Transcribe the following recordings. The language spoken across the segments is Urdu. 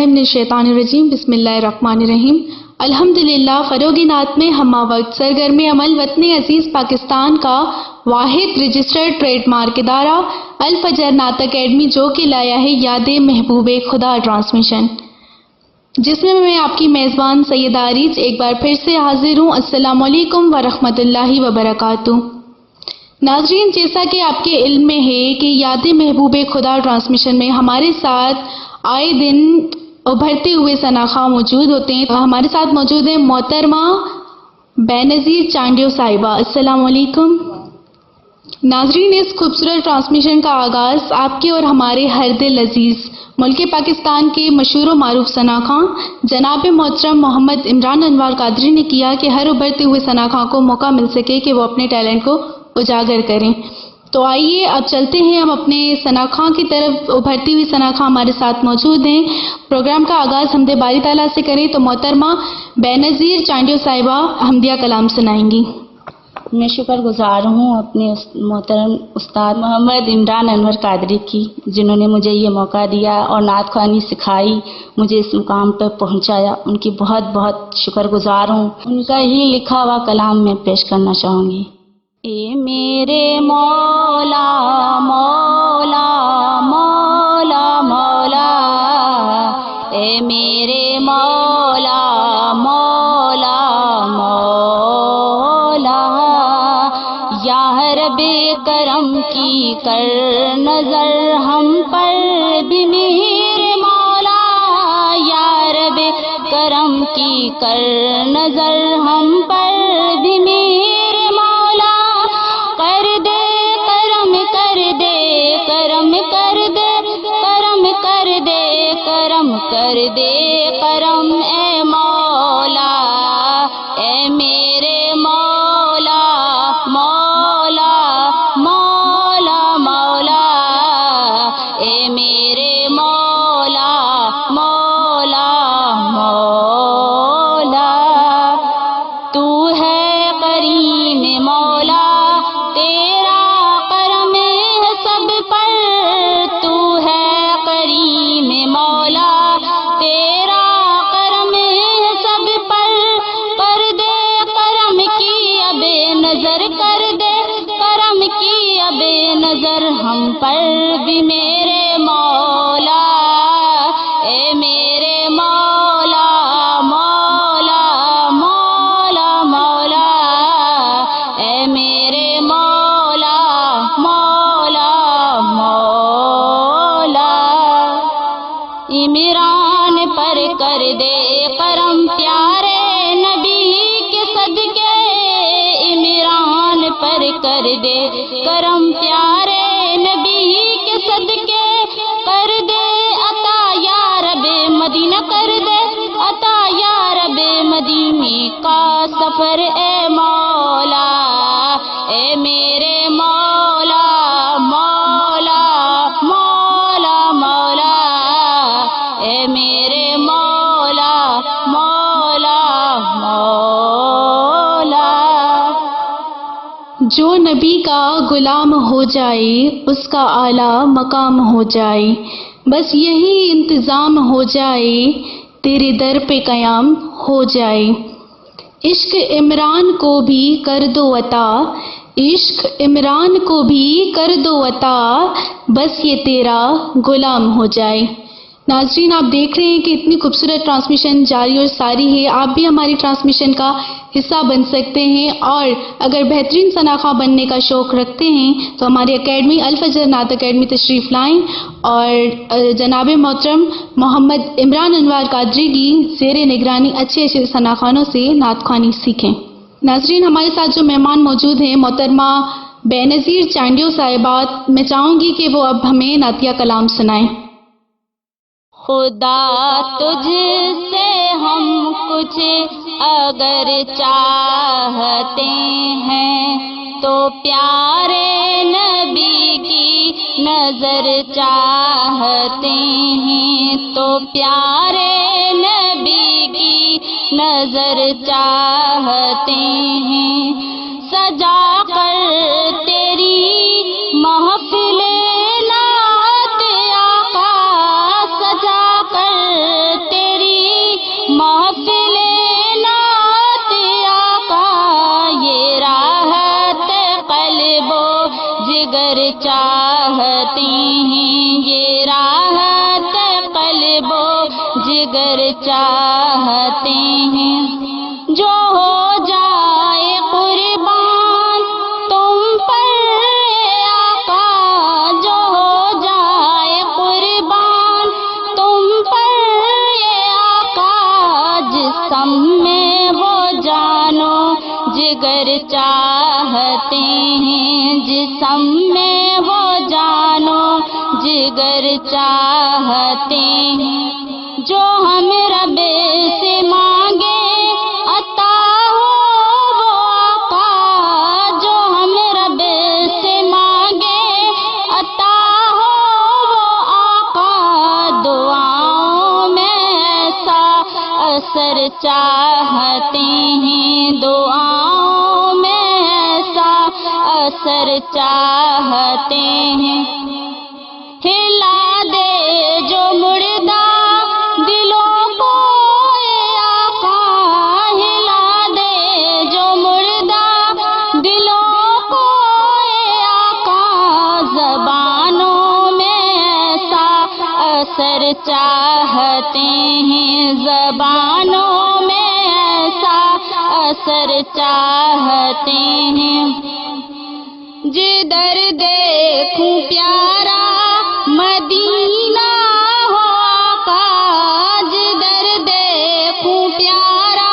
باللہ من الشیطان الرجیم، بسم اللہ الرحمن الرحیم۔ الحمدللہ فروغ نعت میں ہمہ وقت سرگرم عمل وطن عزیز پاکستان کا واحد رجسٹرڈ ٹریڈ مارک ادارہ الفجر نعت اکیڈمی، جو کہ لایا ہے یاد محبوب خدا ٹرانسمیشن، جس میں میں آپ کی میزبان سیدہ عریج ایک بار پھر سے حاضر ہوں۔ السلام علیکم ورحمۃ اللہ وبرکاتہ۔ ناظرین، جیسا کہ آپ کے علم میں ہے کہ یاد محبوب خدا ٹرانسمیشن میں ہمارے ساتھ آئے دن ابھرتے ہوئے شناخواں موجود ہوتے ہیں۔ ہمارے ساتھ موجود ہیں محترمہ بینظیر چانڈیو صاحبہ۔ السلام علیکم۔ ناظرین، اس خوبصورت ٹرانسمیشن کا آغاز آپ کے اور ہمارے ہر دل عزیز ملک پاکستان کے مشہور و معروف شناخواں جناب محترم محمد عمران انوار قادری نے کیا کہ ہر ابھرتے ہوئے شناخواں کو موقع مل سکے کہ وہ اپنے ٹیلنٹ کو اجاگر کریں۔ تو آئیے اب چلتے ہیں ہم اپنے شناخواں کی طرف۔ ابھرتی ہوئی شناخواں ہمارے ساتھ موجود ہیں۔ پروگرام کا آغاز حمد باری تعالیٰ سے کریں تو محترمہ بینظیر چانڈیو صاحبہ حمدیہ کلام سنائیں گی۔ میں شکر گزار ہوں اپنے محترم استاد محمد عمران انور قادری کی، جنہوں نے مجھے یہ موقع دیا اور نعت خوانی سکھائی، مجھے اس مقام پر پہنچایا۔ ان کی بہت بہت شکر گزار ہوں۔ ان کا ہی لکھا ہوا کلام میں پیش کرنا چاہوں گی۔ اے میرے مولا مولا مولا مولا، اے میرے مولا مولا مولا، یا رب کرم کی کر نظر ہم پر بھی مہر مولا، یا رب کرم کی کر نظر ہم پر بھی مہر مولا، کر دے کرم کر دے کرم کر دے کرم کر دے کرم کر دے کرم، اے مولا اے میرے مولا مولا مولا مولا، اے میرے مولا مولا مولا، تو ہے کریم مولا، تیرا کرم ہے سب پر، تو ہے کریم مولا، تیرا کرم ہے سب پر، کر دے کرم کی اب نظر، کر دے کرم کی اب نظر ہم پر بھی میرے مولا، اے میرے مولا مولا مولا مولا، اے میرے مولا مولا مولا، عمران پر کر دے کرم پیارے نبی کے صدقے، عمران پر کر دے کرم پیارے نبی کے صدقے، کر دے عطا یا رب مدینہ، کر دے عطا یا رب مدینے کا سفر، اے مولا اے میرے مولا مولا مولا مولا، اے میرے مولا مولا مولا، جو نبی کا غلام ہو جائے اس کا اعلیٰ مقام ہو جائے، بس یہی انتظام ہو جائے تیرے در پہ قیام ہو جائے، عشق عمران کو بھی کر دو عطا، عشق عمران کو بھی کر دو عطا، بس یہ تیرا غلام ہو جائے۔ ناظرین، آپ دیکھ رہے ہیں کہ اتنی خوبصورت ٹرانسمیشن جاری اور ساری ہے۔ آپ بھی ہماری ٹرانسمیشن کا حصہ بن سکتے ہیں، اور اگر بہترین شناخواں بننے کا شوق رکھتے ہیں تو ہماری اکیڈمی الفجر نعت اکیڈمی تشریف لائیں اور جناب محترم محمد عمران انوار قادری کی زیر نگرانی اچھے اچھے شناخوانوں سے نعت خوانی سیکھیں۔ ناظرین، ہمارے ساتھ جو مہمان موجود ہیں محترمہ بینظیر چانڈیو صاحبہ، میں چاہوں گی کہ وہ اب ہمیں نعتیہ کلام سنائیں۔ خدا تجھ سے ہم کچھ اگر چاہتے ہیں تو پیارے نبی کی نظر چاہتے ہیں، تو پیارے نبی کی نظر چاہتے ہیں، سجا کر تیری محفل نعت آقا، سجا کر چاہتے ہیں، یہ راحت قلب و جگر چاہتے ہیں، جو ہو جائے قربان تم پر آقا، جو ہو جائے قربان تم پر آقا، جسم میں وہ جانو جگر چاہتے ہیں، جسم میں وہ جانو جگر چاہتے ہیں، جو ہم رب سے مانگے عطا ہو وہ آقا، جو ہم رب سے مانگے عطا ہو وہ آقا، دعاؤں میں ایسا اثر چاہتے ہیں، دعاؤں میں ایسا اثر چاہتے ہیں، ہلا دے جو مردہ دلوں کو اے آقا، ہلا دے جو مردہ دلوں کو اے آقا، زبانوں میں ایسا اثر چاہتے ہیں، زبانوں میں ایسا اثر چاہتے ہیں، جدھر دیکھوں پیارا مدینہ ہو آقا، جدھر دیکھوں پیارا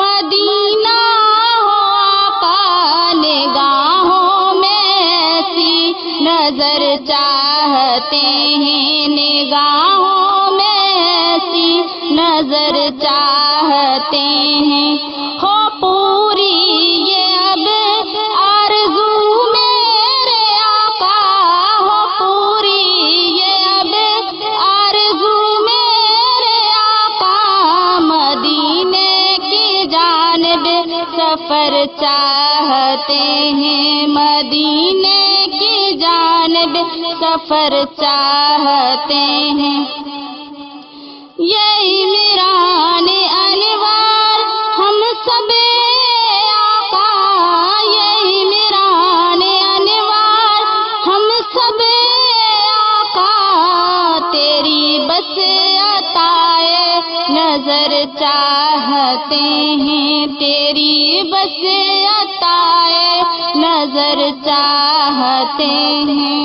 مدینہ ہو آقا، نگاہوں میں ایسی نظر چاہتے ہیں، نگاہوں میں ایسی نظر چاہتے ہیں، ہو پوری یہ اب آرزو میرے آقا، ہو پوری یہ اب آرزو میرے آقا، مدینے کی جانب سفر چاہتے ہیں، مدینے کی جانب سفر چاہتے ہیں، یہی میران انوار ہم سب آقا، یہی میران انوار ہم سب آقا، تیری بس عطائے نظر چاہتے ہیں، تیری بس عطائے نظر چاہتے ہیں۔